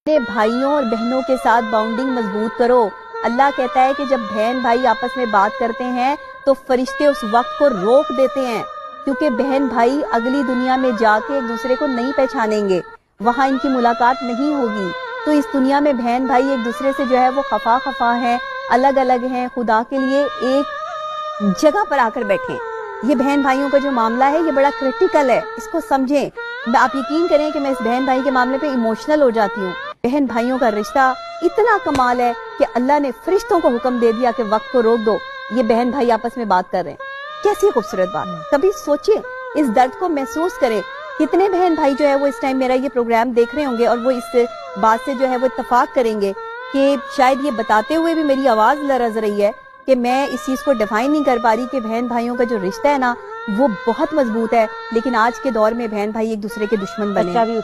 اپنے بھائیوں اور بہنوں کے ساتھ باؤنڈنگ مضبوط کرو۔ اللہ کہتا ہے کہ جب بہن بھائی آپس میں بات کرتے ہیں تو فرشتے اس وقت کو روک دیتے ہیں، کیونکہ بہن بھائی اگلی دنیا میں جا کے ایک دوسرے کو نہیں پہچانیں گے، وہاں ان کی ملاقات نہیں ہوگی۔ تو اس دنیا میں بہن بھائی ایک دوسرے سے جو ہے وہ خفا خفا ہیں، الگ الگ ہیں، خدا کے لیے ایک جگہ پر آ کر بیٹھیں۔ یہ بہن بھائیوں کا جو معاملہ ہے یہ بڑا کریٹیکل ہے، اس کو سمجھیں۔ آپ یقین کریں کہ میں اس بہن بھائی کے معاملے پہ ایموشنل ہو جاتی ہوں۔ بہن بھائیوں کا رشتہ اتنا کمال ہے کہ اللہ نے فرشتوں کو حکم دے دیا کہ وقت کو روک دو، یہ بہن بھائی آپس میں بات کر رہے ہیں۔ کیسی خوبصورت بات، کبھی سوچیں، اس درد کو محسوس کریں۔ کتنے بہن بھائی جو ہے وہ اس ٹائم میرا یہ پروگرام دیکھ رہے ہوں گے اور وہ اس بات سے جو ہے وہ اتفاق کریں گے کہ شاید یہ بتاتے ہوئے بھی میری آواز لرز رہی ہے کہ میں اس چیز کو ڈیفائن نہیں کر پا رہی کہ بہن بھائیوں کا جو رشتہ ہے نا وہ بہت مضبوط ہے، لیکن آج کے دور میں بہن بھائی ایک دوسرے کے دشمن بنے ہیں۔